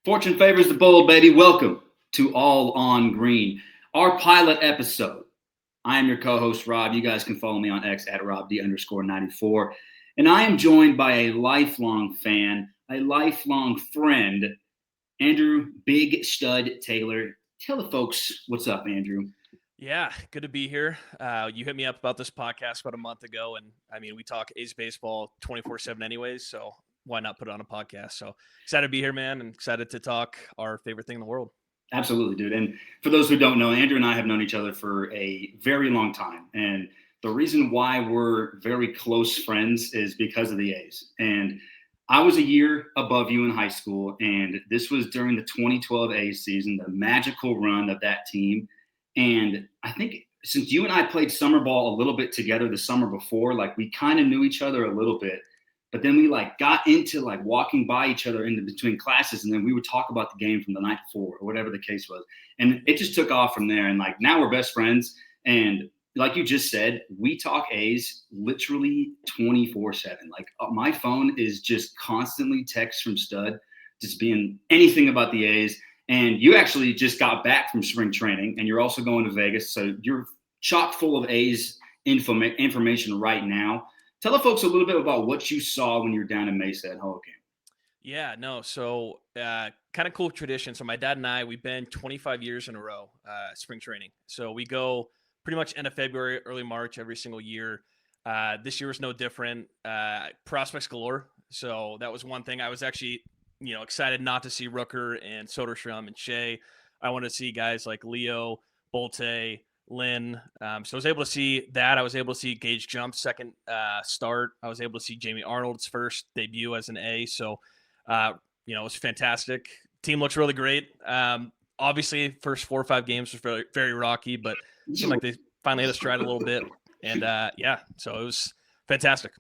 Fortune favors the bold, baby. Welcome to All on Green, our pilot episode. I am your co-host, Rob. You guys can follow me on X at RobD_94. And I am joined by a lifelong fan, a lifelong friend, Andrew Big Stud Taylor. Tell the folks what's up, Andrew. Yeah, good to be here. You hit me up about this podcast about a month ago, and I mean, we talk A's baseball 24/7 anyways, so why not put it on a podcast? So excited to be here, man, and excited to talk our favorite thing in the world. Absolutely, dude. And for those who don't know, Andrew and I have known each other for a very long time. And the reason why we're very close friends is because of the A's. And I was a year above you in high school, and this was during the 2012 A's season, the magical run of that team. And I think since you and I played summer ball a little bit together the summer before, like we kind of knew each other a little bit. But then we got into walking by each other in between classes, and then we would talk about the game from the night before or whatever the case was. And it just took off from there. And now we're best friends. And like you just said, we talk A's literally 24/7. My phone is just constantly text from Stud, just being anything about the A's. And you actually just got back from spring training, and you're also going to Vegas. So you're chock full of A's information right now. Tell the folks a little bit about what you saw when you were down in Mesa at Hall Camp. Yeah, no, so kind of cool tradition. So my dad and I, we've been 25 years in a row spring training. So we go pretty much end of February, early March every single year. This year was no different. Prospects galore. So that was one thing. I was actually, excited not to see Rooker and Soderstrom and Shea. I wanted to see guys like Leo, Bolte, Lynn. So I was able to see that. I was able to see Gage Jump second start. I was able to see Jamie Arnold's first debut as an A. So, it was fantastic. Team looks really great. Obviously, first 4 or 5 games was very, very rocky, but it seemed like they finally hit a stride a little bit. And so it was fantastic.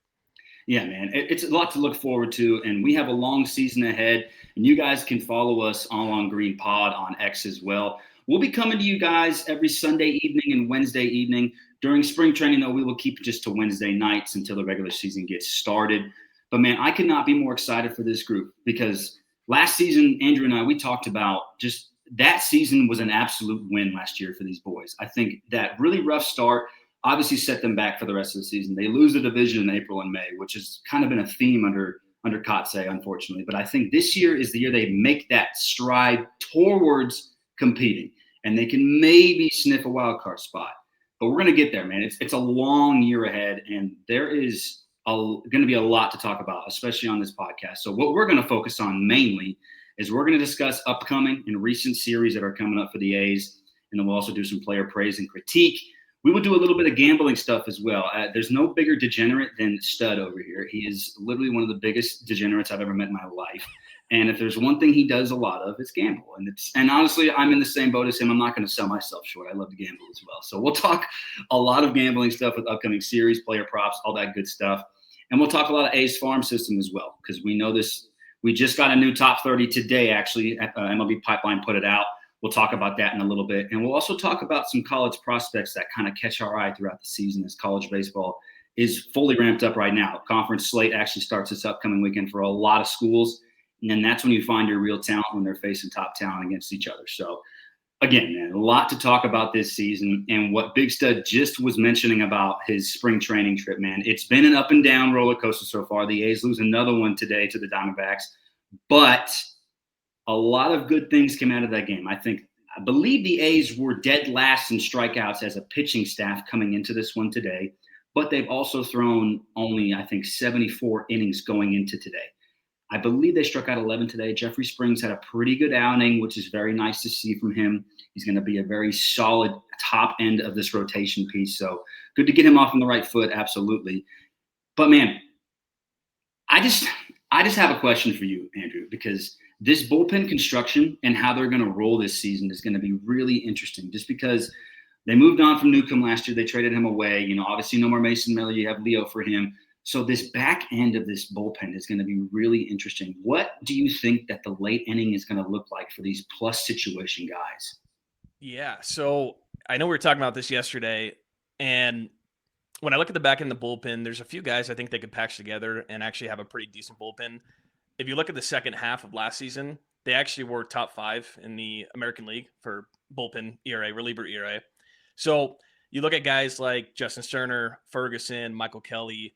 Yeah, man, it's a lot to look forward to, and we have a long season ahead. And you guys can follow us All on Green Pod on X as well. We'll be coming to you guys every Sunday evening and Wednesday evening. During spring training, though, we will keep it just to Wednesday nights until the regular season gets started. But, man, I could not be more excited for this group because last season, Andrew and I, we talked about just that season was an absolute win last year for these boys. I think that really rough start obviously set them back for the rest of the season. They lose the division in April and May, which has kind of been a theme under Kotsay, unfortunately. But I think this year is the year they make that stride towards competing, and they can maybe sniff a wild card spot. But we're going to get there, man. It's a long year ahead, and there is going to be a lot to talk about, especially on this podcast. So what we're going to focus on mainly is we're going to discuss upcoming and recent series that are coming up for the A's, and then we'll also do some player praise and critique. We will do a little bit of gambling stuff as well. There's no bigger degenerate than Stud over here. He is literally one of the biggest degenerates I've ever met in my life. And if there's one thing he does a lot of, it's gamble. And honestly, I'm in the same boat as him. I'm not going to sell myself short. I love to gamble as well. So we'll talk a lot of gambling stuff with upcoming series, player props, all that good stuff. And we'll talk a lot of A's farm system as well, because we know this. We just got a new top 30 today, actually. MLB Pipeline put it out. We'll talk about that in a little bit. And we'll also talk about some college prospects that kind of catch our eye throughout the season as college baseball is fully ramped up right now. Conference slate actually starts this upcoming weekend for a lot of schools. And then that's when you find your real talent when they're facing top talent against each other. So, again, man, a lot to talk about this season. And what Big Stud just was mentioning about his spring training trip, man, it's been an up and down roller coaster so far. The A's lose another one today to the Diamondbacks. But a lot of good things came out of that game. I believe the A's were dead last in strikeouts as a pitching staff coming into this one today, but they've also thrown only, 74 innings going into today. I believe they struck out 11 today. Jeffrey Springs had a pretty good outing, which is very nice to see from him. He's going to be a very solid top end of this rotation piece. So good to get him off on the right foot, absolutely. But, man, I just have a question for you, Andrew, because this bullpen construction and how they're going to roll this season is going to be really interesting just because they moved on from Newcomb last year. They traded him away. Obviously no more Mason Miller. You have Leo for him. So this back end of this bullpen is going to be really interesting. What do you think that the late inning is going to look like for these plus situation guys? Yeah, so I know we were talking about this yesterday, and when I look at the back end of the bullpen, there's a few guys I think they could patch together and actually have a pretty decent bullpen. If you look at the second half of last season, they actually were top 5 in the American League for bullpen ERA, reliever ERA. So you look at guys like Justin Sterner, Ferguson, Michael Kelly,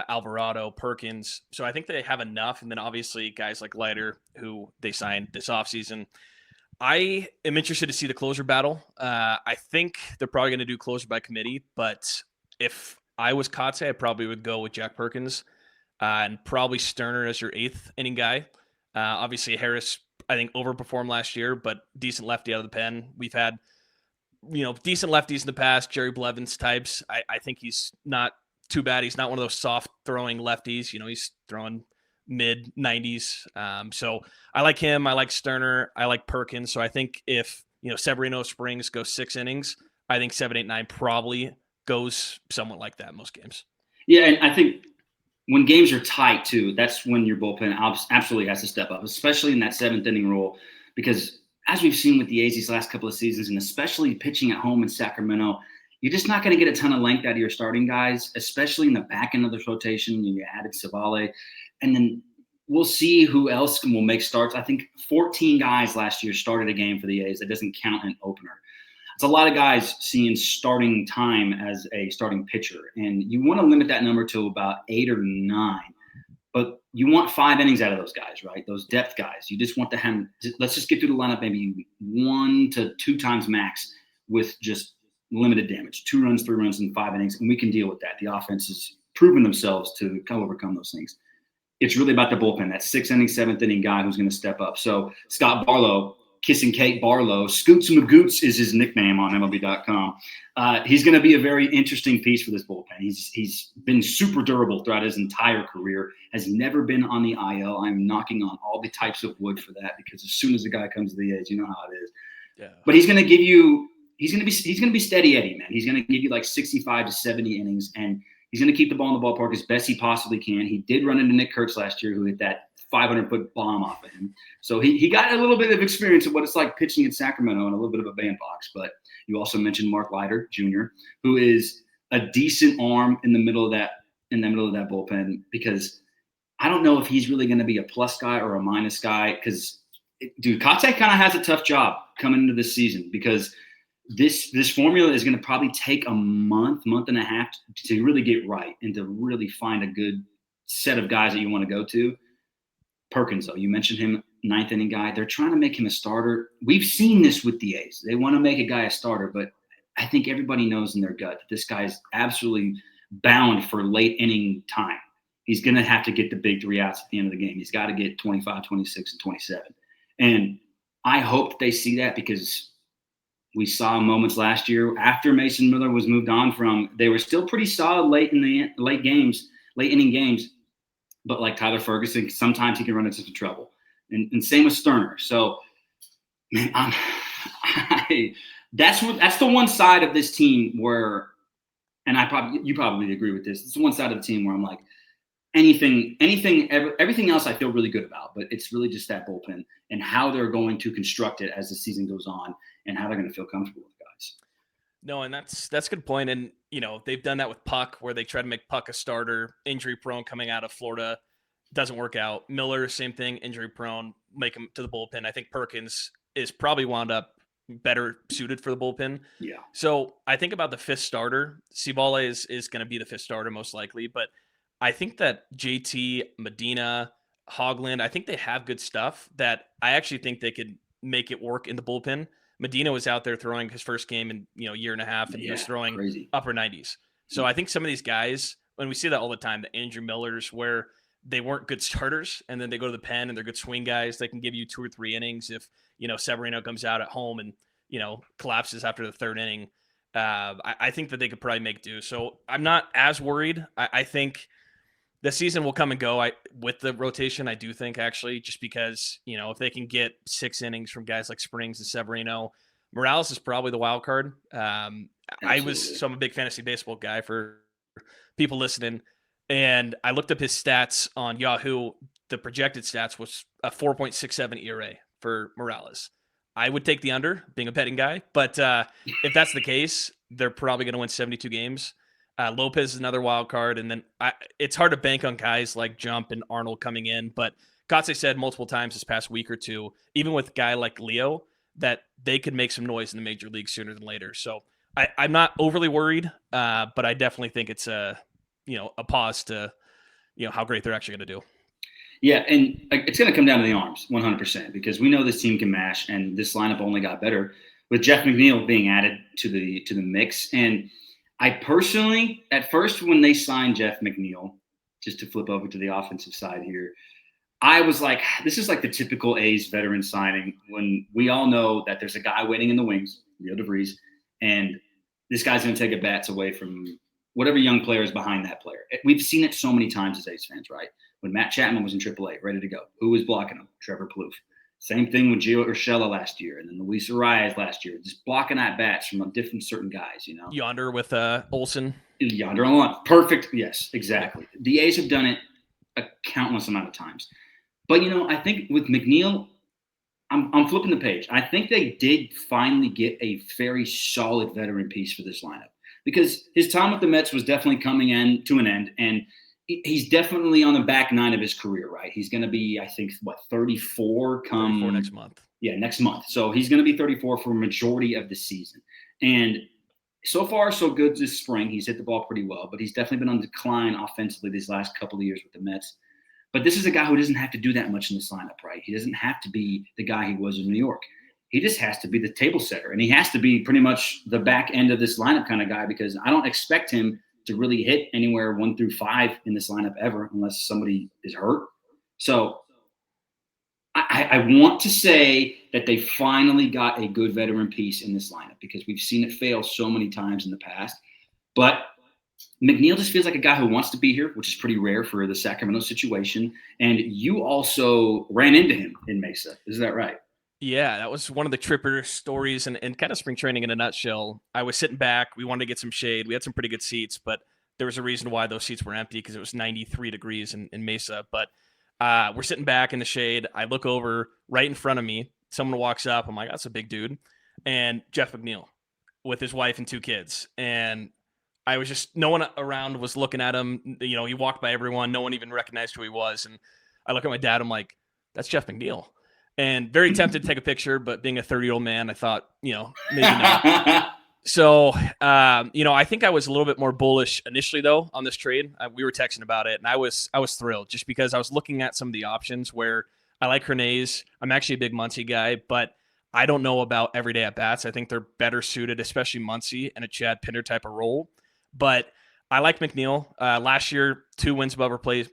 Alvarado, Perkins. So I think they have enough. And then obviously guys like Leiter, who they signed this offseason. I am interested to see the closer battle. I think they're probably going to do closer by committee, but if I was Kotze, I probably would go with Jack Perkins and probably Sterner as your 8th inning guy. Obviously, Harris, I think, overperformed last year, but decent lefty out of the pen. We've had, decent lefties in the past, Jerry Blevins types. I think he's not too bad. He's not one of those soft throwing lefties. He's throwing mid 90s. So I like him. I like Sterner. I like Perkins. So I think if, Severino Springs goes 6 innings, I think 7, 8, 9 probably goes somewhat like that in most games. Yeah, and I think when games are tight too, that's when your bullpen absolutely has to step up, especially in that 7th inning role, because as we've seen with the A's these last couple of seasons, and especially pitching at home in Sacramento, you're just not going to get a ton of length out of your starting guys, especially in the back end of the rotation. You added Savale, and then we'll see who else will make starts. I think 14 guys last year started a game for the A's. That doesn't count an opener. It's a lot of guys seeing starting time as a starting pitcher, and you want to limit that number to about 8 or 9. But you want 5 innings out of those guys, right? Those depth guys. You just want to have – let's just get through the lineup maybe 1 to 2 times max with just limited damage, 2 runs, 3 runs in 5 innings, and we can deal with that. The offense has proven themselves to kind of overcome those things. It's really about the bullpen, that 6th inning, 7th inning guy who's going to step up. So Scott Barlow, Kissing Kate Barlow, Scoots Magoots is his nickname on MLB.com. He's going to be a very interesting piece for this bullpen. He's been super durable throughout his entire career, has never been on the IL. I'm knocking on all the types of wood for that, because as soon as the guy comes to the A's, you know how it is. Yeah. But he's going to give you – he's going to be steady Eddie, man. He's going to give you like 65 to 70 innings, and he's going to keep the ball in the ballpark as best he possibly can. He did run into Nick Kurtz last year, who hit that 500-foot bomb off of him. So he got a little bit of experience of what it's like pitching in Sacramento and a little bit of a bandbox. But you also mentioned Mark Leiter Jr., who is a decent arm in the middle of that bullpen, because I don't know if he's really going to be a plus guy or a minus guy, because Kotze kind of has a tough job coming into this season, because this formula is going to probably take a month and a half to really get right and to really find a good set of guys that you want to go to. Perkins, though, you mentioned him, 9th inning guy. They're trying to make him a starter. We've seen this with the A's. They want to make a guy a starter, but I think everybody knows in their gut that this guy is absolutely bound for late inning time. He's going to have to get the big 3 outs at the end of the game. He's got to get 25, 26, and 27. And I hope they see that, because we saw moments last year after Mason Miller was moved on from, they were still pretty solid late inning games. But like Tyler Ferguson, sometimes he can run into some trouble. And same with Sterner. So, man, that's the one side of this team where, and you probably agree with this, it's the one side of the team where I'm like, everything else I feel really good about, but it's really just that bullpen and how they're going to construct it as the season goes on and how they're going to feel comfortable with guys. No, and that's a good point. And, they've done that with Puck, where they try to make Puck a starter, injury prone coming out of Florida. Doesn't work out. Miller, same thing, injury prone, make him to the bullpen. I think Perkins is probably wound up better suited for the bullpen. Yeah. So I think about the 5th starter. Cibale is going to be the 5th starter most likely, but I think that JT, Medina, Hogland, I think they have good stuff that I actually think they could make it work in the bullpen. Medina was out there throwing his first game in year and a half, and he was throwing crazy upper 90s. So I think some of these guys, when we see that all the time, the Andrew Millers, where they weren't good starters, and then they go to the pen and they're good swing guys, they can give you 2 or 3 innings if Severino comes out at home and collapses after the 3rd inning. I think that they could probably make do. So I'm not as worried. I think the season will come and go with the rotation. I do think, actually, just because, if they can get 6 innings from guys like Springs and Severino, Morales is probably the wild card. I'm a big fantasy baseball guy for people listening. And I looked up his stats on Yahoo. The projected stats was a 4.67 ERA for Morales. I would take the under, being a betting guy. But if that's the case, they're probably going to win 72 games. Lopez is another wild card. And then it's hard to bank on guys like Jump and Arnold coming in. But Kotze said multiple times this past week or two, even with a guy like Leo, that they could make some noise in the major league sooner than later. So I'm not overly worried, but I definitely think it's a pause to, how great they're actually going to do. Yeah, and it's going to come down to the arms 100% because we know this team can mash, and this lineup only got better with Jeff McNeil being added to the mix. And I personally, at first, when they signed Jeff McNeil, just to flip over to the offensive side here, I was like, this is like the typical A's veteran signing when we all know that there's a guy waiting in the wings, Leo De Vries, and this guy's going to take at bats away from whatever young player is behind that player. We've seen it so many times as A's fans, right? When Matt Chapman was in AAA, ready to go, who was blocking him? Trevor Plouffe. Same thing with Gio Urshela last year, and then Luis Arias last year, just blocking at bats from different certain guys, Yonder with Olsen. Yonder on the line. Perfect. Yes, exactly. The A's have done it a countless amount of times. But, I think with McNeil, I'm flipping the page. I think they did finally get a very solid veteran piece for this lineup because his time with the Mets was definitely coming to an end, and he's definitely on the back nine of his career, right? He's going to be, I think, 34 34 next month. Yeah, next month. So he's going to be 34 for a majority of the season. And so far, so good this spring. He's hit the ball pretty well, but he's definitely been on decline offensively these last couple of years with the Mets. But this is a guy who doesn't have to do that much in this lineup, right? He doesn't have to be the guy he was in New York. He just has to be the table setter, and he has to be pretty much the back end of this lineup kind of guy because I don't expect him to really hit anywhere 1 through 5 in this lineup ever unless somebody is hurt. So I want to say that they finally got a good veteran piece in this lineup because we've seen it fail so many times in the past. But McNeil just feels like a guy who wants to be here, which is pretty rare for the Sacramento situation. And you also ran into him in Mesa. Is that right? Yeah, that was one of the tripper stories and kind of spring training in a nutshell. I was sitting back. We wanted to get some shade. We had some pretty good seats, but there was a reason why those seats were empty because it was 93 degrees in Mesa. But we're sitting back in the shade. I look over right in front of me. Someone walks up. I'm like, that's a big dude. And Jeff McNeil with his wife and 2 kids. And I was just, no one around was looking at him. He walked by everyone. No one even recognized who he was. And I look at my dad. I'm like, that's Jeff McNeil. And very tempted to take a picture, but being a 30-year-old man, I thought, maybe not. So, I think I was a little bit more bullish initially, though, on this trade. We were texting about it, and I was thrilled just because I was looking at some of the options where I like Hernandez. I'm actually a big Muncy guy, but I don't know about everyday at-bats. I think they're better suited, especially Muncy in a Chad Pinder type of role. But I like McNeil. Last year, 2 wins above replacement,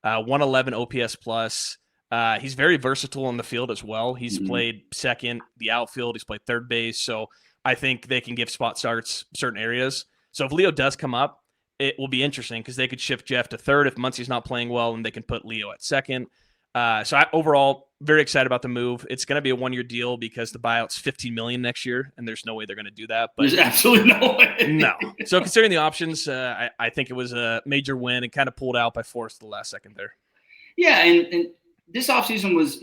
111 OPS plus. He's very versatile in the field as well. He's played second, the outfield. He's played third base. So I think they can give spot starts certain areas. So if Leo does come up, it will be interesting because they could shift Jeff to third if Muncy's not playing well, and they can put Leo at second. So overall, very excited about the move. It's going to be a 1-year deal because the buyout's $15 million next year, and there's no way they're going to do that. But there's absolutely no way. No. So considering the options, I think it was a major win and kind of pulled out by force the last second there. Yeah, and this offseason was,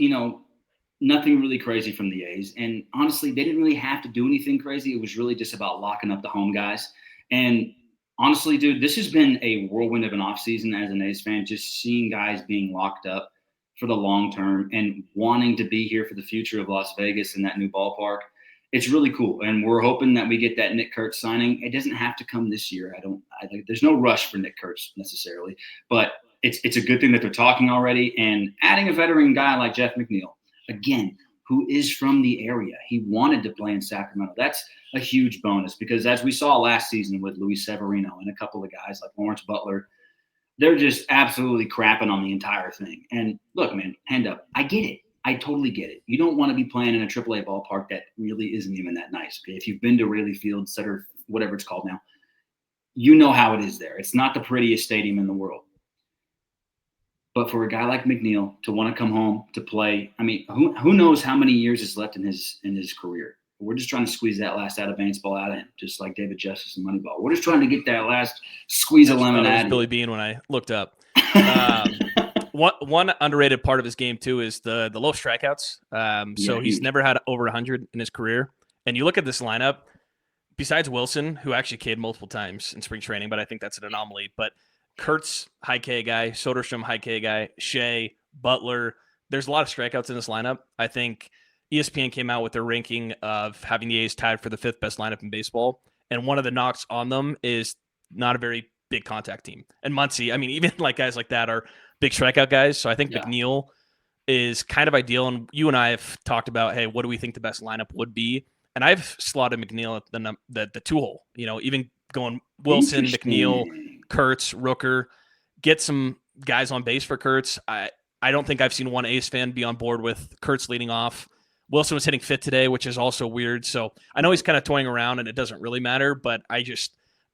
nothing really crazy from the A's. And honestly, they didn't really have to do anything crazy. It was really just about locking up the home guys. And honestly, dude, this has been a whirlwind of an offseason as an A's fan, just seeing guys being locked up for the long term and wanting to be here for the future of Las Vegas and that new ballpark. It's really cool. And we're hoping that we get that Nick Kurtz signing. It doesn't have to come this year. I think there's no rush for Nick Kurtz necessarily, but it's a good thing that they're talking already and adding a veteran guy like Jeff McNeil, again, who is from the area. He wanted to play in Sacramento. That's a huge bonus because as we saw last season with Luis Severino and a couple of guys like Lawrence Butler, they're just absolutely crapping on the entire thing. And look, man, hand up. I get it. I totally get it. You don't want to be playing in a AAA ballpark that really isn't even that nice. Okay? If you've been to Wrigley Field, Sutter, whatever it's called now, you know how it is there. It's not the prettiest stadium in the world. But for a guy like McNeil to want to come home to play, I mean, who knows how many years is left in his career? We're just trying to squeeze that last out of baseball out of him, just like David Justice and Moneyball. We're just trying to get that last squeeze of lemon out of him. Billy Bean when I looked up. One underrated part of his game too is the low strikeouts. So he's never had over 100 in his career. And you look at this lineup, besides Wilson, who actually K'd multiple times in spring training, but I think that's an anomaly. But Kurtz, high K guy. Soderstrom, high K guy. Shea, Butler. There's a lot of strikeouts in this lineup. I think ESPN came out with their ranking of having the A's tied for the 5th best lineup in baseball. And one of the knocks on them is not a very big contact team. And Muncy, I mean, even like guys like that are big strikeout guys. So I think McNeil is kind of ideal. And you and I have talked about, hey, what do we think the best lineup would be? And I've slotted McNeil at the 2-hole, even going Wilson, McNeil, Kurtz, Rooker, get some guys on base for Kurtz. I don't think I've seen one A's fan be on board with Kurtz leading off. Wilson was hitting 5th today, which is also weird. So I know he's kind of toying around and it doesn't really matter, but I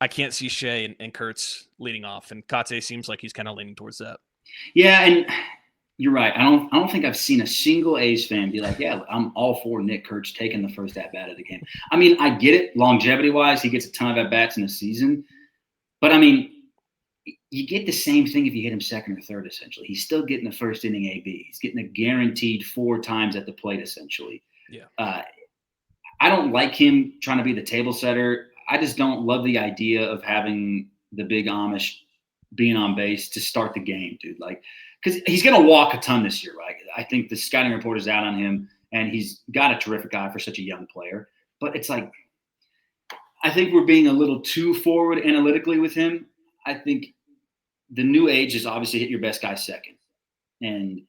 can't see Shea and Kurtz leading off. And Kate seems like he's kind of leaning towards that. Yeah, and you're right. I don't think I've seen a single A's fan be like, yeah, I'm all for Nick Kurtz taking the first at-bat of the game. I mean, I get it. Longevity-wise, he gets a ton of at-bats in a season. But, I mean, you get the same thing if you hit him 2nd or 3rd, essentially. He's still getting the first inning AB. He's getting a guaranteed 4 times at the plate, essentially. Yeah. I don't like him trying to be the table setter. I just don't love the idea of having the big Amish being on base to start the game, dude. Like, because he's going to walk a ton this year, right? I think the scouting report is out on him, and he's got a terrific eye for such a young player. But it's like, I think we're being a little too forward analytically with him. I think the new age is obviously hit your best guy 2nd. And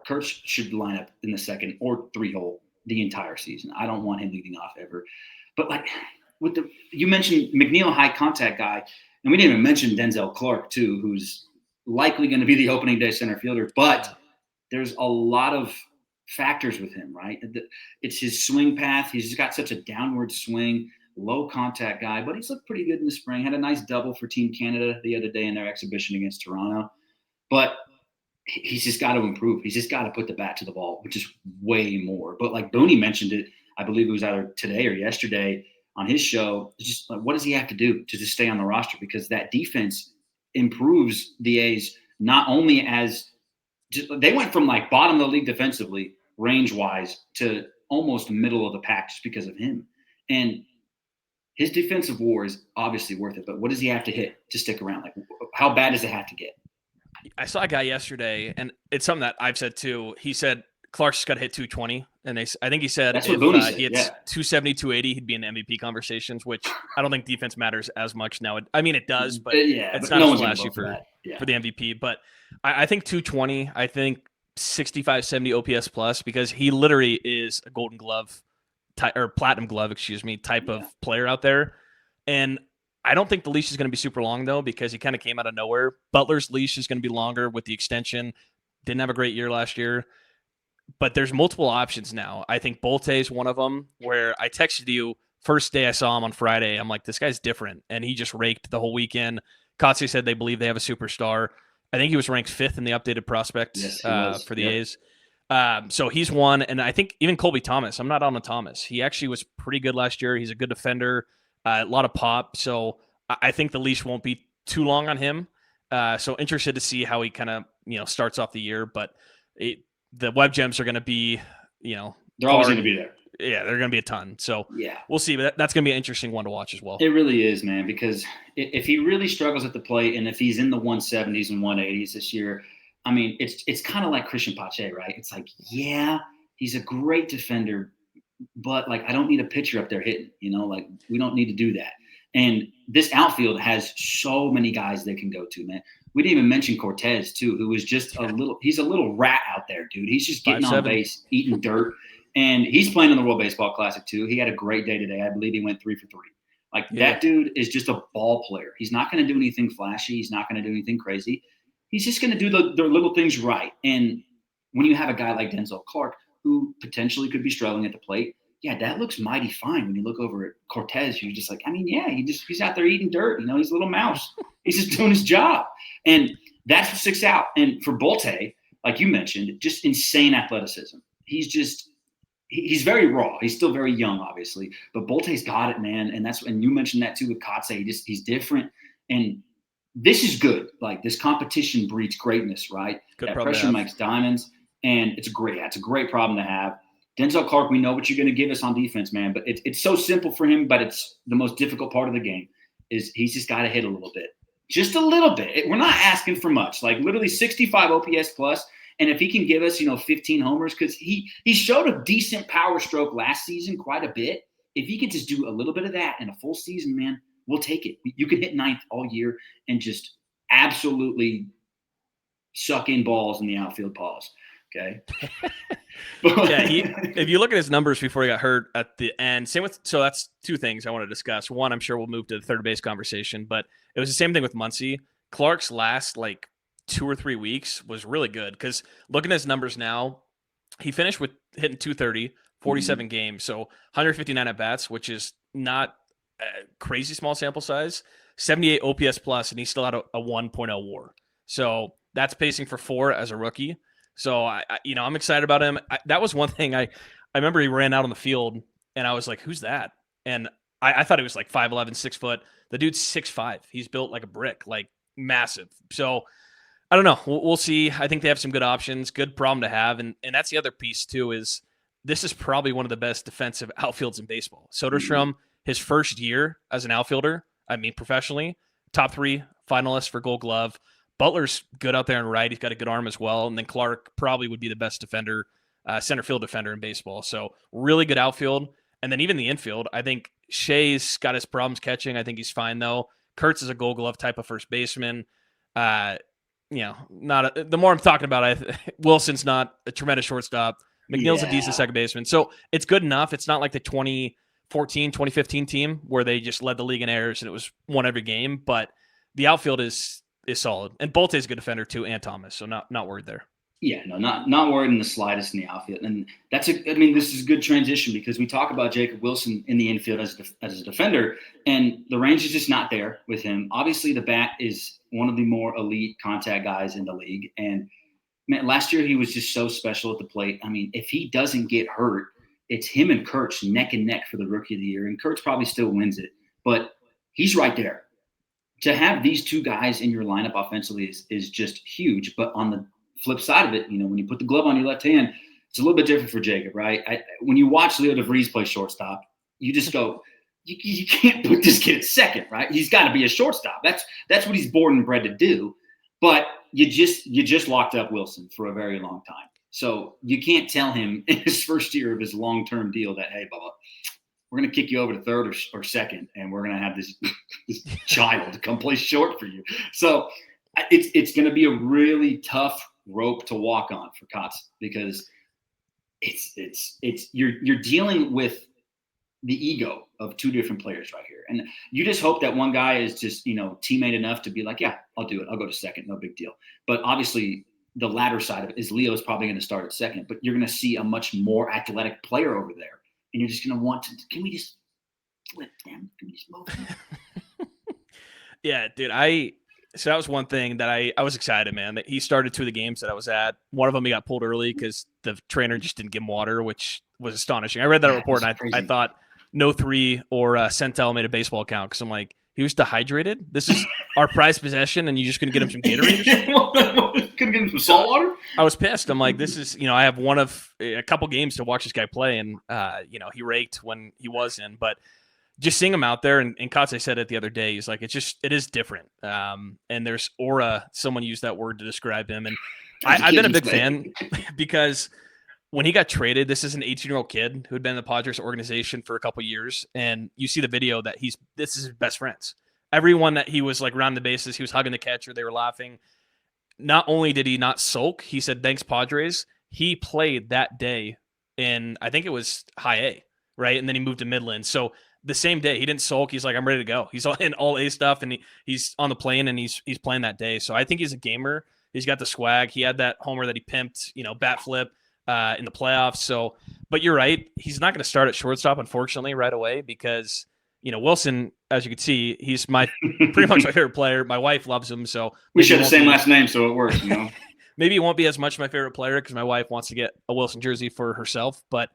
Kurtz should line up in the 2nd or 3-hole the entire season. I don't want him leading off ever. But like you mentioned McNeil, high contact guy, and we didn't even mention Denzel Clarke too, who's likely going to be the opening day center fielder. But there's a lot of factors with him, right? It's his swing path. He's just got such a downward swing, low contact guy, but he's looked pretty good in the spring. Had a nice double for Team Canada the other day in their exhibition against Toronto. But he's just got to improve. He's just got to put the bat to the ball, which is way more. But like Booney mentioned it, I believe it was either today or yesterday on his show, it's just like, what does he have to do to just stay on the roster? Because that defense improves the A's not only as they went from like bottom of the league defensively, range-wise, to almost middle of the pack just because of him. And his defensive war is obviously worth it, but what does he have to hit to stick around? Like, how bad does it have to get? I saw a guy yesterday, and it's something that I've said too. He said Clark's got to hit 220, and I think he said that's if what Booney said. He hits 270, 280, he'd be in MVP conversations, which I don't think defense matters as much now. I mean, it does, but it's not as flashy for the MVP. But I think 220, I think 65, 70 OPS plus, because he literally is a Golden Glove or Platinum Glove, type of player out there. And I don't think the leash is going to be super long, though, because he kind of came out of nowhere. Butler's leash is going to be longer with the extension. Didn't have a great year last year. But there's multiple options now. I think Bulte is one of them, where I texted you first day I saw him on Friday. I'm like, this guy's different. And he just raked the whole weekend. Kotze said they believe they have a superstar. I think he was ranked 5th in the updated prospects for the A's. So he's one. And I think even Colby Thomas, I'm not on the Thomas. He actually was pretty good last year. He's a good defender. A lot of pop. So I think the leash won't be too long on him. So interested to see how he kind of, starts off the year. But the web gems are going to be, they're always going to be there. Yeah, they're going to be a ton. So we'll see. But that's going to be an interesting one to watch as well. It really is, man, because if he really struggles at the plate and if he's in the 170s and 180s this year, I mean, it's kind of like Christian Pache, right? It's like, yeah, he's a great defender, but like, I don't need a pitcher up there hitting, like we don't need to do that. And this outfield has so many guys they can go to, man. We didn't even mention Cortez too, who is just he's a little rat out there, dude. He's just getting 5'7" on base, eating dirt. And he's playing in the World Baseball Classic too. He had a great day today. I believe he went 3 for 3. Like that dude is just a ball player. He's not going to do anything flashy. He's not going to do anything crazy. He's just going to do the little things right. And when you have a guy like Denzel Clarke, who potentially could be struggling at the plate, yeah, that looks mighty fine. When you look over at Cortez, you're just like, I mean, yeah, he's out there eating dirt. He's a little mouse. He's just doing his job. And that's what sticks out. And for Bulte, like you mentioned, just insane athleticism. He's very raw. He's still very young, obviously. But Bulte's got it, man. And you mentioned that too with Kotze. He's different. And this is good. Like, this competition breeds greatness, right? Good that pressure makes diamonds. And it's a great problem to have. Denzel Clarke, we know what you're going to give us on defense, man. But it's so simple for him, but it's the most difficult part of the game is he's just got to hit a little bit. just a little bit. We're not asking for much, like literally 65 OPS plus. And if he can give us, 15 homers, because he showed a decent power stroke last season, quite a bit. If he could just do a little bit of that in a full season, man, we'll take it. You could hit ninth all year and just absolutely suck in balls in the outfield pause. Okay. Yeah, if you look at his numbers before he got hurt at the end, so that's two things I want to discuss. One, I'm sure we'll move to the third base conversation, but it was the same thing with Muncy. Clark's last 2 or 3 weeks was really good because looking at his numbers now, he finished with hitting 230, 47 games, so 159 at bats, which is not a crazy small sample size. 78 OPS plus, and he still had a 1.0 WAR. So that's pacing for 4 as a rookie. So I'm excited about him. That was one thing I remember he ran out on the field, and I was like, "Who's that?" And I thought he was 5'11", 6 foot. The dude's 6'5". He's built like a brick, massive. So I don't know. We'll see. I think they have some good options. Good problem to have, and that's the other piece too. Is this is probably one of the best defensive outfields in baseball. Soderstrom, his first year as an outfielder, professionally, top 3 finalists for Gold Glove. Butler's good out there and right. He's got a good arm as well. And then Clarke probably would be the best defender, center field defender in baseball. So really good outfield. And then even the infield, I think Shea's got his problems catching. I think he's fine, though. Kurtz is a Gold Glove type of first baseman. The more I'm talking about, Wilson's not a tremendous shortstop. McNeil's a decent second baseman. So it's good enough. It's not like the 2014, 2015 team where they just led the league in errors and it was won every game. But the outfield is solid. And Bolte's a good defender too, and Thomas. So not worried there. Yeah, no, not worried in the slightest in the outfield. And this is a good transition because we talk about Jacob Wilson in the infield as a defender, and the range is just not there with him. Obviously, the bat is one of the more elite contact guys in the league. And man, last year he was just so special at the plate. If he doesn't get hurt, it's him and Kurtz neck and neck for the Rookie of the Year. And Kurtz probably still wins it, but he's right there. To have these two guys in your lineup offensively is just huge. But on the flip side of it, when you put the glove on your left hand, it's a little bit different for Jacob, right? When you watch Leo De Vries play shortstop, you just go, you can't put this kid at second, right? He's got to be a shortstop. That's what he's born and bred to do. But you just locked up Wilson for a very long time. So you can't tell him in his first year of his long-term deal that, hey, Bubba, we're going to kick you over to third or second, and we're going to have this child come play short for you. So it's going to be a really tough rope to walk on for Kotz because you're dealing with the ego of two different players right here. And you just hope that one guy is just, teammate enough to be like, yeah, I'll do it. I'll go to second. No big deal. But obviously the latter side of it is Leo's probably going to start at second, but you're going to see a much more athletic player over there. And you're just going to want to, can we just flip them? Can we just move them? Yeah, dude. So that was one thing that I was excited, man, that he started 2 of the games that I was at. One of them he got pulled early because the trainer just didn't give him water, which was astonishing. I read that report and I thought No 3 or Centel made a baseball account because I'm like, he was dehydrated? This is our prized possession and you're just going to get him some Gatorade or something? Could get him some salt water? I was pissed. I'm like, this is, I have one of a couple games to watch this guy play and, he raked when he was in, but just seeing him out there, and Kotze said it the other day, he's like, it is different. And there's aura, someone used that word to describe him. And I've been a big fan because when he got traded, this is an 18-year-old kid who had been in the Padres organization for a couple years. And you see the video that this is his best friends. Everyone that he was around the bases, he was hugging the catcher. They were laughing. Not only did he not sulk, he said, thanks Padres. He played that day in, I think it was high A, right? And then he moved to Midland. So the same day, he didn't sulk. He's like, I'm ready to go. He's in all A stuff, and he's on the plane, and he's playing that day. So I think he's a gamer. He's got the swag. He had that homer that he pimped, bat flip in the playoffs. So, but you're right. He's not going to start at shortstop, unfortunately, right away because, Wilson, as you can see, he's pretty much my favorite player. My wife loves him. So we share the same last name, so it works, Maybe he won't be as much my favorite player because my wife wants to get a Wilson jersey for herself. But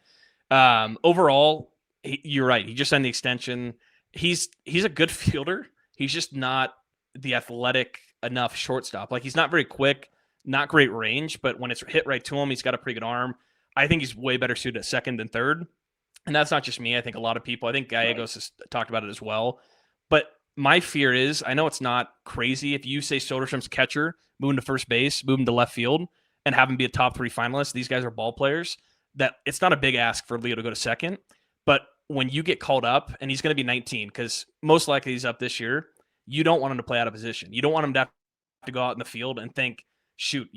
overall, you're right. He just signed the extension. He's a good fielder. He's just not the athletic enough shortstop. He's not very quick, not great range, but when it's hit right to him, he's got a pretty good arm. I think he's way better suited at second than third. And that's not just me. I think a lot of people, I think Gallegos has talked about it as well. But my fear is, I know it's not crazy if you say Soderstrom's catcher, move him to first base, move him to left field, and have him be a top 3 finalist. These guys are ball players. That it's not a big ask for Leo to go to second, but when you get called up and he's going to be 19, because most likely he's up this year, you don't want him to play out of position. You don't want him to have to go out in the field and think, shoot,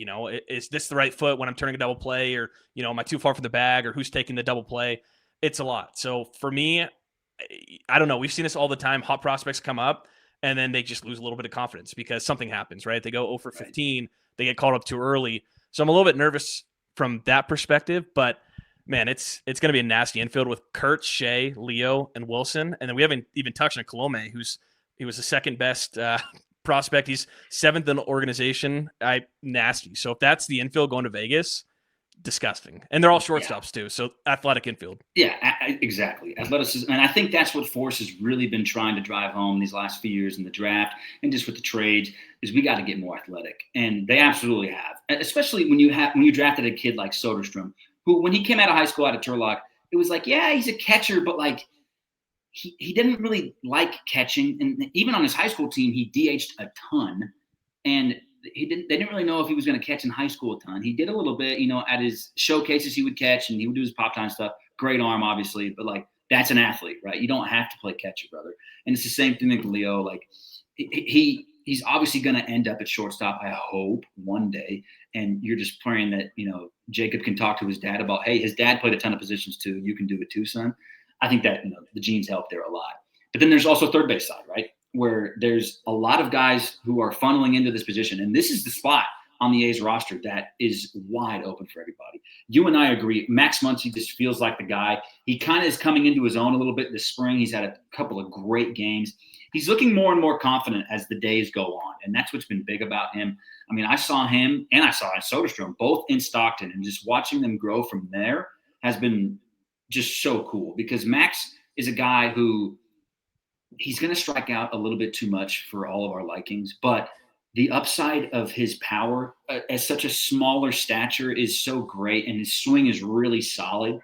is this the right foot when I'm turning a double play, or, am I too far from the bag, or who's taking the double play? It's a lot. So for me, I don't know. We've seen this all the time. Hot prospects come up and then they just lose a little bit of confidence because something happens, right? They go 0 for 15. Right. They get called up too early. So I'm a little bit nervous from that perspective, but man, it's going to be a nasty infield with Kurt, Shea, Leo, and Wilson. And then we haven't even touched on Colome, he was the second best prospect. He's 7th in the organization. Nasty. So if that's the infield going to Vegas, disgusting. And they're all shortstops too. So athletic infield. Yeah, exactly. Athleticism. And I think that's what Force has really been trying to drive home these last few years in the draft and just with the trades is we got to get more athletic. And they absolutely have, especially when you drafted a kid like Soderstrom, who when he came out of high school out of Turlock, it was like, yeah, he's a catcher, but like he didn't really like catching. And even on his high school team, he DH'd a ton. And they didn't really know if he was going to catch in high school a ton. He did a little bit, at his showcases he would catch and he would do his pop time stuff. Great arm, obviously, but like that's an athlete, right? You don't have to play catcher, brother. And it's the same thing with Leo. Like he's obviously going to end up at shortstop, I hope, one day. And you're just praying that, Jacob can talk to his dad about, hey, his dad played a ton of positions too. You can do it too, son. I think that, the genes help there a lot. But then there's also third base side, right? Where there's a lot of guys who are funneling into this position. And this is the spot on the A's roster that is wide open for everybody. You and I agree. Max Muncy just feels like the guy. He kind of is coming into his own a little bit this spring. He's had a couple of great games. He's looking more and more confident as the days go on. And that's what's been big about him. I mean, I saw him and I saw Soderstrom both in Stockton, and just watching them grow from there has been just so cool because Max is a guy who he's going to strike out a little bit too much for all of our likings, but the upside of his power as such a smaller stature is so great, and his swing is really solid.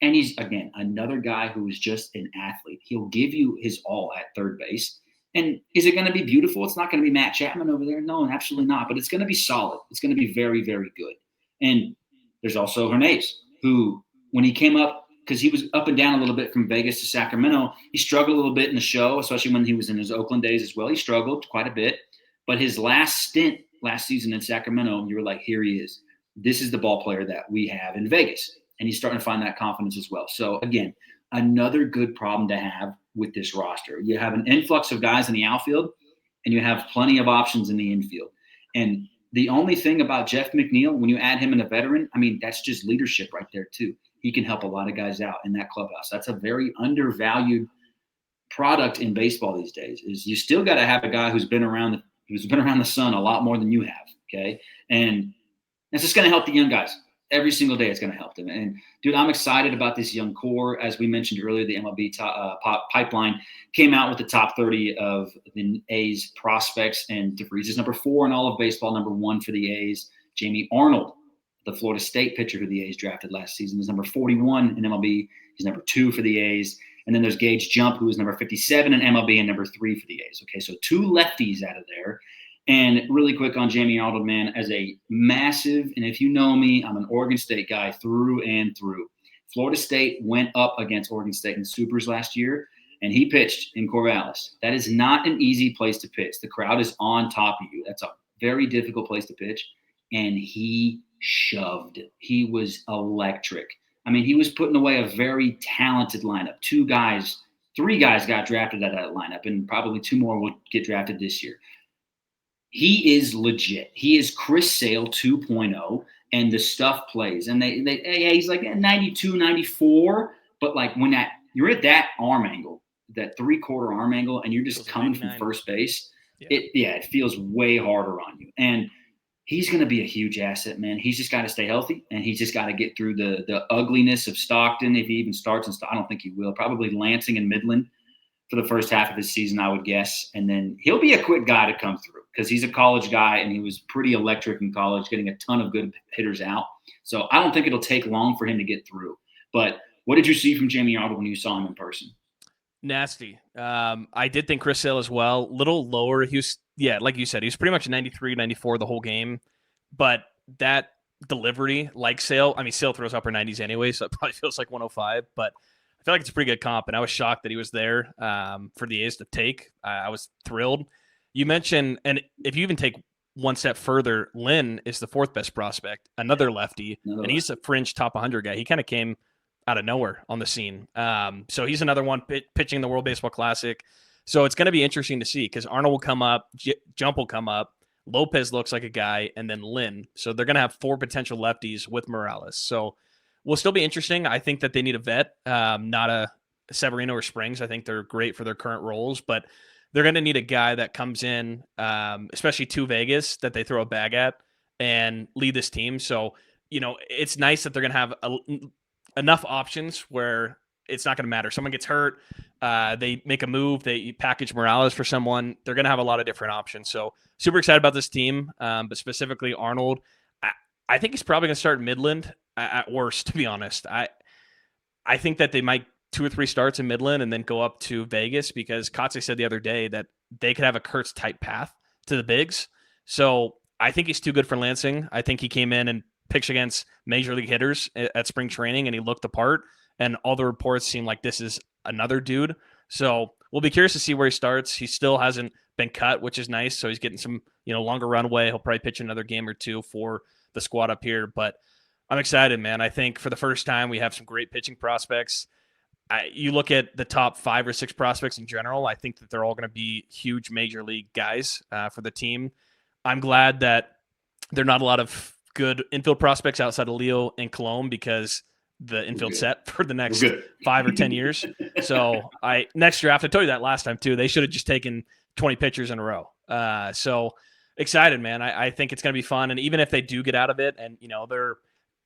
And he's, again, another guy who is just an athlete. He'll give you his all at third base. And is it going to be beautiful? It's not going to be Matt Chapman over there. No, absolutely not. But it's going to be solid. It's going to be very, very good. And there's also Hernandez, who, when he came up, because he was up and down a little bit from Vegas to Sacramento, he struggled a little bit in the show, especially when he was in his Oakland days as well. He struggled quite a bit. But his last stint last season in Sacramento, you were like, here he is. This is the ball player that we have in Vegas. And he's starting to find that confidence as well. So, again, another good problem to have with this roster. You have an influx of guys in the outfield, and you have plenty of options in the infield. And the only thing about Jeff McNeil, when you add him in a veteran, I mean, that's just leadership right there too. He can help a lot of guys out in that clubhouse. That's a very undervalued product in baseball these days. Is you still got to have a guy who's been around the sun a lot more than you have. Okay, and it's just going to help the young guys. Every single day it's going to help them. And, dude, I'm excited about this young core. As we mentioned earlier, the MLB pipeline came out with the top 30 of the A's prospects, and De Vries is number 4 in all of baseball, number 1 for the A's. Jamie Arnold, the Florida State pitcher who the A's drafted last season, is number 41 in MLB. He's number 2 for the A's. And then there's Gage Jump, who is number 57 in MLB and number 3 for the A's. Okay, so 2 lefties out of there. And really quick on Jamie Arnold, man, as a massive, and if you know me, I'm an Oregon State guy through and through. Florida State went up against Oregon State in the Supers last year, and he pitched in Corvallis. That is not an easy place to pitch. The crowd is on top of you. That's a very difficult place to pitch. And he shoved. He was electric. I mean, he was putting away a very talented lineup. 3 guys got drafted out of that lineup, and probably 2 more will get drafted this year. He is legit. He is Chris Sale 2.0, and the stuff plays. And he's like 92, 94, but like when you're at that arm angle, that 3/4 arm angle, and you're just coming from first base, it feels way harder on you. And he's going to be a huge asset, man. He's just got to stay healthy, and he's just got to get through the ugliness of Stockton. If he even starts in Stockton, I don't think he will. Probably Lansing and Midland for the first half of his season, I would guess. And then he'll be a quick guy to come through because he's a college guy, and he was pretty electric in college, getting a ton of good hitters out. So I don't think it'll take long for him to get through. But what did you see from Jamie Arnold when you saw him in person? Nasty. I did think Chris Sale as well. Little lower. He was, like you said, he was pretty much 93, 94 the whole game. But that delivery, like Sale, I mean, Sale throws upper 90s anyway, so it probably feels like 105. But I feel like it's a pretty good comp, and I was shocked that he was there for the A's to take. I was thrilled. You mentioned, and if you even take one step further, Lynn is the fourth best prospect, another lefty, and he's a fringe top 100 guy. He kind of came out of nowhere on the scene. So he's another one pitching the World Baseball Classic. So it's going to be interesting to see because Arnold will come up, Jump will come up, Lopez looks like a guy, and then Lynn. So they're going to have 4 potential lefties with Morales. So will still be interesting. I think that they need a vet, not a Severino or Springs. I think they're great for their current roles, but they're going to need a guy that comes in, especially to Vegas, that they throw a bag at and lead this team. So, it's nice that they're going to have enough options where it's not going to matter. Someone gets hurt, they make a move, they package Morales for someone. They're going to have a lot of different options. So super excited about this team, but specifically Arnold. I think he's probably going to start Midland at worst, to be honest. I think that they might 2 or 3 starts in Midland and then go up to Vegas because Kotze said the other day that they could have a Kurtz type path to the bigs. So I think he's too good for Lansing. I think he came in and pitched against major league hitters at spring training and he looked the part, and all the reports seem like this is another dude. So we'll be curious to see where he starts. He still hasn't been cut, which is nice. So he's getting some, longer runway. He'll probably pitch another game or 2 for the squad up here, but I'm excited, man. I think for the first time we have some great pitching prospects. You look at the top 5 or 6 prospects in general, I think that they're all going to be huge major league guys for the team. I'm glad that there are not a lot of good infield prospects outside of Leo and Colomb because the infield set for the next 5 or 10 years. So next draft, I told you that last time too, they should have just taken 20 pitchers in a row. So excited, man. I think it's going to be fun. And even if they do get out of it and, they're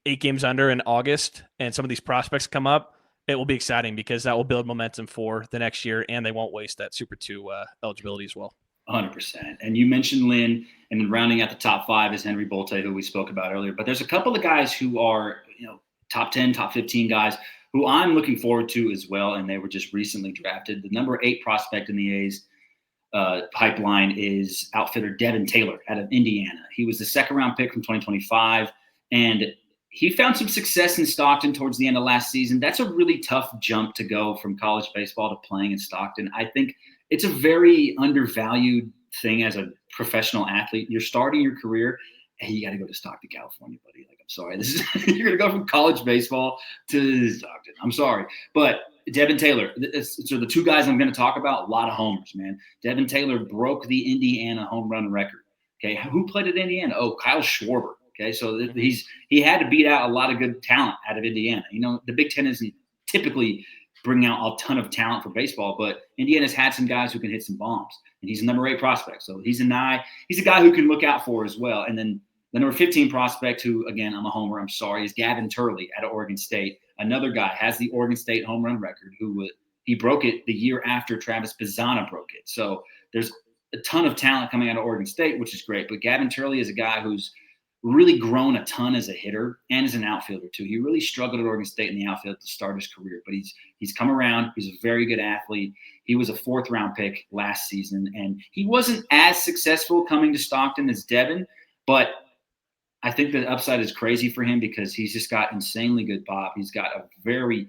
8 games under in August and some of these prospects come up, it will be exciting because that will build momentum for the next year, and they won't waste that Super 2 eligibility as well. 100%. And you mentioned Lynn, and then rounding out the top 5 is Henry Bolte, who we spoke about earlier. But there's a couple of guys who are, top 10, top 15 guys who I'm looking forward to as well, and they were just recently drafted. The number 8 prospect in the A's pipeline is outfielder Devin Taylor out of Indiana. He was the second-round pick from 2025, and he found some success in Stockton towards the end of last season. That's a really tough jump to go from college baseball to playing in Stockton. I think it's a very undervalued thing as a professional athlete. You're starting your career, and you got to go to Stockton, California, buddy. Like, I'm sorry. You're going to go from college baseball to Stockton. I'm sorry. But Devin Taylor, so the 2 guys I'm going to talk about, a lot of homers, man. Devin Taylor broke the Indiana home run record. Okay, who played at Indiana? Oh, Kyle Schwarber. Okay, so he had to beat out a lot of good talent out of Indiana. The Big Ten isn't typically bringing out a ton of talent for baseball, but Indiana's had some guys who can hit some bombs, and he's a number 8 prospect. So he's a guy who can look out for as well. And then the number 15 prospect, who, again, I'm a homer, I'm sorry, is Gavin Turley out of Oregon State. Another guy has the Oregon State home run record, he broke it the year after Travis Pizzana broke it. So there's a ton of talent coming out of Oregon State, which is great. But Gavin Turley is a guy who's really grown a ton as a hitter and as an outfielder too. He really struggled at Oregon State in the outfield to start his career, but he's come around. He's a very good athlete. He was a 4th-round pick last season, and he wasn't as successful coming to Stockton as Devin, but I think the upside is crazy for him because he's just got insanely good pop. He's got a very,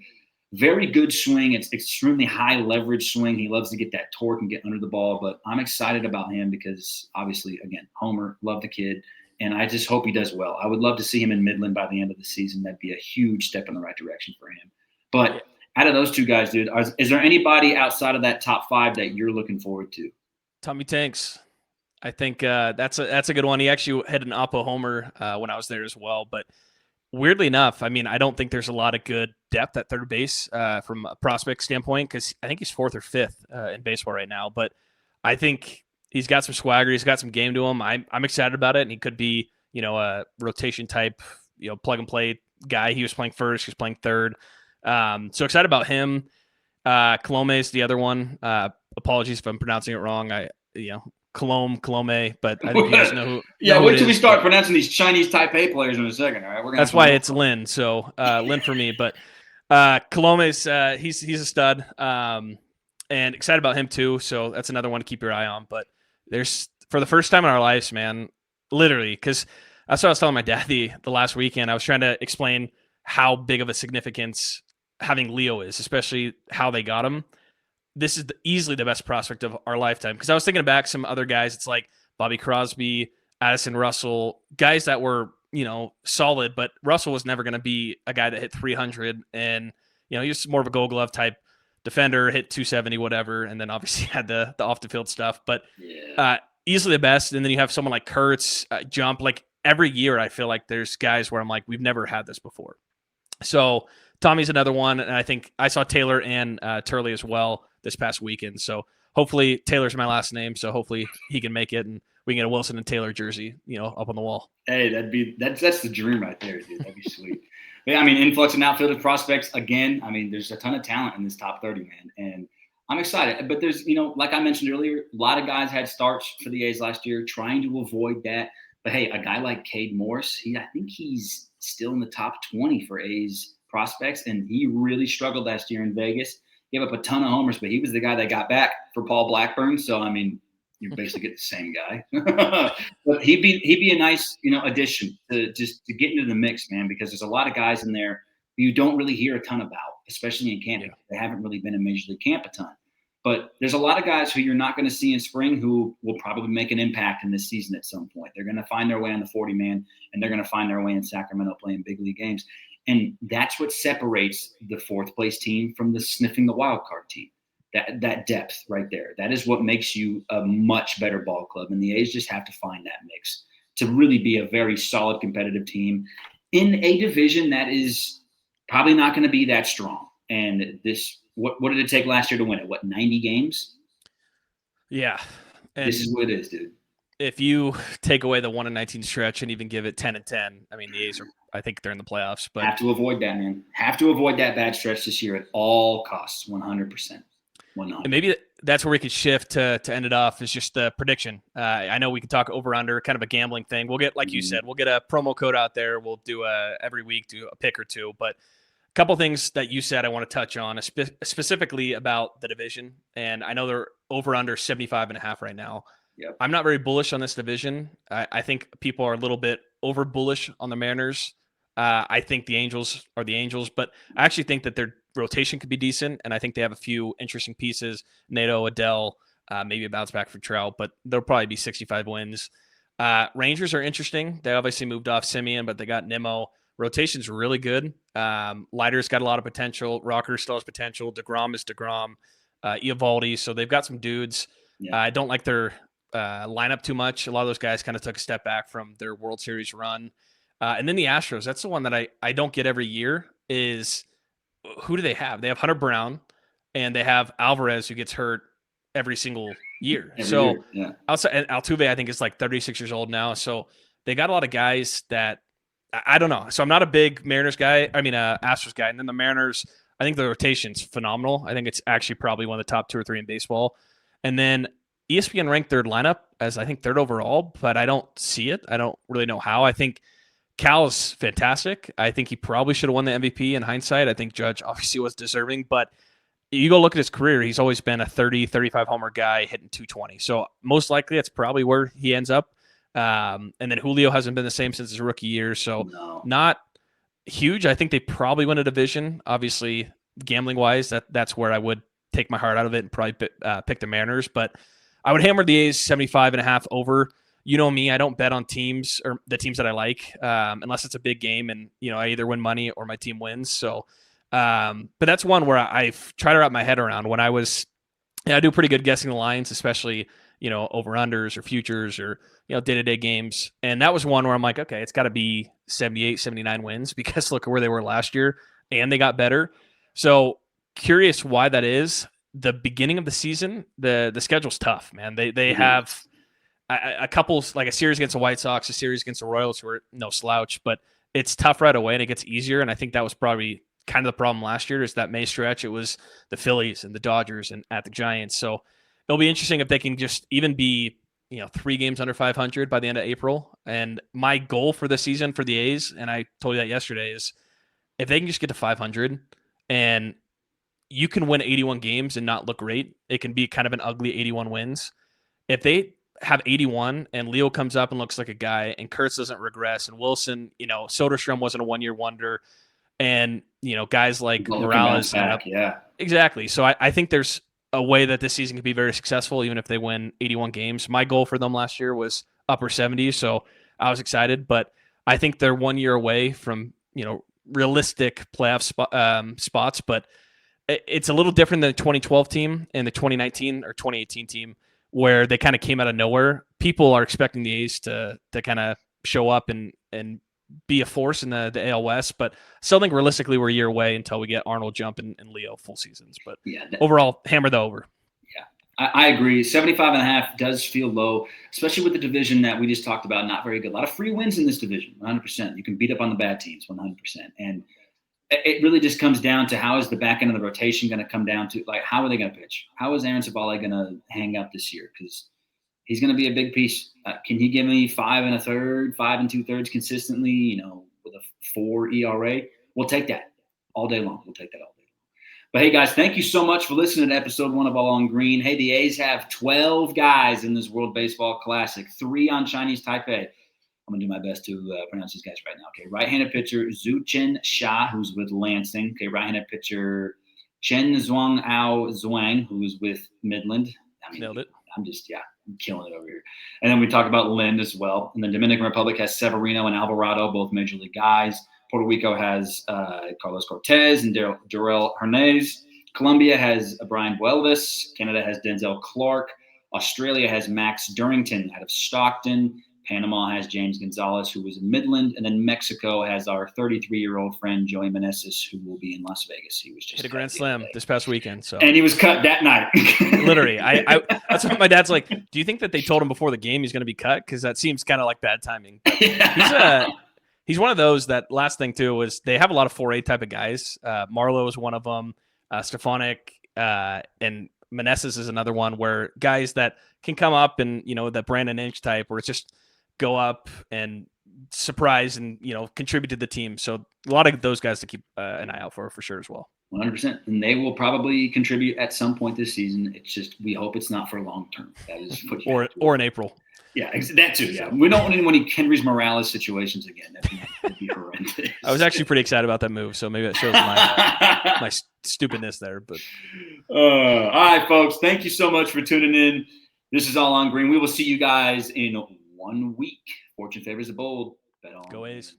very good swing. It's extremely high leverage swing. He loves to get that torque and get under the ball, but I'm excited about him because obviously, again, homer, love the kid. And I just hope he does well. I would love to see him in Midland by the end of the season. That'd be a huge step in the right direction for him. But out of those 2 guys, dude, is there anybody outside of that top 5 that you're looking forward to? Tommy Tanks. I think that's a good one. He actually had an Oppo homer when I was there as well. But weirdly enough, I mean, I don't think there's a lot of good depth at third base from a prospect standpoint because I think he's 4th or 5th in baseball right now. But I think he's got some swagger. He's got some game to him. I'm excited about it, and he could be, a rotation type, plug and play guy. He was playing first. He was playing third. So excited about him. Colome is the other one. Apologies if I'm pronouncing it wrong. Colome, but I think you guys know who. Yeah, wait till we start pronouncing these Chinese Taipei players in a second. All right, that's why it's Lin. So Lin for me, but Colome's he's a stud. and excited about him too. So that's another one to keep your eye on. But there's, for the first time in our lives, man, literally, because that's what I was telling my dad the last weekend. I was trying to explain how big of a significance having Leo is, especially how they got him. This is easily the best prospect of our lifetime. Because I was thinking back some other guys. It's like Bobby Crosby, Addison Russell, guys that were, solid, but Russell was never going to be a guy that hit 300. And, he was more of a Gold Glove type defender, hit 270, whatever. And then obviously had the off the field stuff. But easily the best. And then you have someone like Kurtz, Jump. Like every year, I feel like there's guys where I'm like, we've never had this before. So Tommy's another one. And I think I saw Taylor and Turley as well this past weekend. So hopefully Taylor's my last name. So hopefully he can make it and we can get a Wilson and Taylor jersey, up on the wall. Hey, that's the dream right there, dude. That'd be sweet. But yeah, influx and outfield prospects again. There's a ton of talent in this top 30, man, and I'm excited. But there's, like I mentioned earlier, a lot of guys had starts for the A's last year, trying to avoid that. But hey, a guy like Cade Morse, I think he's still in the top 20 for A's prospects, and he really struggled last year in Vegas. Gave up a ton of homers, but he was the guy that got back for Paul Blackburn. So you basically get the same guy. But he'd be a nice, addition to get into the mix, man, because there's a lot of guys in there who you don't really hear a ton about, especially in camp. Yeah. They haven't really been in Major League camp a ton. But there's a lot of guys who you're not going to see in spring who will probably make an impact in this season at some point. They're going to find their way on the 40-man, and they're going to find their way in Sacramento playing big league games. And that's what separates the fourth place team from the sniffing the wild card team. That depth right there. That is what makes you a much better ball club. And the A's just have to find that mix to really be a very solid competitive team in a division that is probably not going to be that strong. And what did it take last year to win it? 90 games? Yeah. And this is what it is, dude. If you take away the 1-19 stretch and even give it 10-10, the A's I think they're in the playoffs. But have to avoid that, man. Have to avoid that bad stretch this year at all costs, 100%. And maybe that's where we could shift to end it off is just the prediction. I know we can talk over under, kind of a gambling thing. We'll get, like you said, we'll get a promo code out there. We'll do every week do a pick or two. But a couple things that you said I want to touch on, specifically about the division. And I know they're over under 75.5 right now. Yep. I'm not very bullish on this division. I think people are a little bit over bullish on the Mariners. I think the Angels are the Angels, but I actually think that their rotation could be decent, and I think they have a few interesting pieces. Nato, Adele, maybe a bounce back for Trout, but they'll probably be 65 wins. Rangers are interesting. They obviously moved off Simeon, but they got Nimmo. Rotation's really good. Leiter's got a lot of potential. Rocker still has potential. DeGrom is DeGrom. Eovaldi, so they've got some dudes. Yeah. I don't like their lineup too much. A lot of those guys kind of took a step back from their World Series run. And then the Astros, that's the one that I don't get every year is who do they have? They have Hunter Brown and they have Alvarez who gets hurt every single year. Outside, and Altuve, I think, is like 36 years old now. So they got a lot of guys that I don't know. So I'm not a big Mariners guy. Astros guy. And then the Mariners, I think the rotation's phenomenal. I think it's actually probably one of the top 2 or 3 in baseball. And then ESPN ranked third lineup as I think third overall, but I don't see it. I don't really know how. I think Cal is fantastic. I think he probably should have won the MVP in hindsight. I think Judge obviously was deserving, but you go look at his career, he's always been a 30, 35 homer guy hitting 220. So most likely that's probably where he ends up. And then Julio hasn't been the same since his rookie year. So not huge. I think they probably win a division. Obviously, gambling wise, that's where I would take my heart out of it and probably pick the Mariners. But I would hammer the A's 75.5 over. You know me, I don't bet on teams or the teams that I like unless it's a big game and, I either win money or my team wins. So, but that's one where I've tried to wrap my head around when I do pretty good guessing the lines, especially, over unders or futures or, day-to-day games. And that was one where I'm like, okay, it's got to be 78, 79 wins because look at where they were last year and they got better. So curious why that is. The beginning of the season, the schedule's tough, man. They have a couple, like a series against the White Sox, a series against the Royals, who are no slouch, but it's tough right away and it gets easier. And I think that was probably kind of the problem last year is that May stretch. It was the Phillies and the Dodgers and at the Giants. So it'll be interesting if they can just even be, 3 games under 500 by the end of April. And my goal for the season for the A's, and I told you that yesterday, is if they can just get to 500 and you can win 81 games and not look great. It can be kind of an ugly 81 wins. If they have 81 and Leo comes up and looks like a guy and Kurtz doesn't regress and Wilson, Soderstrom wasn't a 1-year wonder, and guys like Morales exactly. So I think there's a way that this season could be very successful even if they win 81 games. My goal for them last year was upper 70s, so I was excited, but I think they're 1 year away from realistic playoff spots, but it's a little different than the 2012 team and the 2019 or 2018 team where they kind of came out of nowhere. People are expecting the A's to kind of show up and be a force in the AL West, but still think realistically we're a year away until we get Arnold, Jump, and Leo full seasons. But overall, hammer the over. Yeah, I agree. 75.5 does feel low, especially with the division that we just talked about. Not very good. A lot of free wins in this division, 100%. You can beat up on the bad teams, 100%. And it really just comes down to how is the back end of the rotation going to come down to, like, how are they going to pitch? How is Aaron Civale going to hang up this year? Because he's going to be a big piece. Can he give me 5 1/3, 5 2/3 consistently, with a 4 ERA? We'll take that all day long. We'll take that all day long. But, hey, guys, thank you so much for listening to episode 1 of All on Green. Hey, the A's have 12 guys in this World Baseball Classic, 3 on Chinese Taipei. I'm going to do my best to pronounce these guys right now. Okay, right-handed pitcher Zhu Chen Xia, who's with Lansing. Okay, right-handed pitcher Chen Zhuang Ao Zhuang, who's with Midland. Nailed it. I'm killing it over here. And then we talk about Lind as well. And the Dominican Republic has Severino and Alvarado, both major league guys. Puerto Rico has Carlos Cortez and Darrell Hernandez. Colombia has Brian Buelvis. Canada has Denzel Clarke. Australia has Max Durrington out of Stockton. Panama has James Gonzalez, who was in Midland. And then Mexico has our 33-year-old friend, Joey Meneses, who will be in Las Vegas. He was just hit a grand slam this past weekend. And he was cut that night. Literally. I that's what my dad's like, do you think that they told him before the game he's going to be cut? Because that seems kind of like bad timing. He's one of those that last thing, too, was they have a lot of 4A type of guys. Marlowe is one of them. Stefanik and Meneses is another one where guys that can come up and, that Brandon Inch type where it's just go up and surprise and, contribute to the team. So a lot of those guys to keep an eye out for sure as well. 100%. And they will probably contribute at some point this season. It's just, we hope it's not for long term. That is what or in April. Yeah, that too. Yeah. We don't want any Henry's Morales situations again. That'd be horrendous. I was actually pretty excited about that move. So maybe that shows my stupidness there, but all right, folks, thank you so much for tuning in. This is All on Green. We will see you guys in 1 week. Fortune favors the bold. Bet on. Go A's.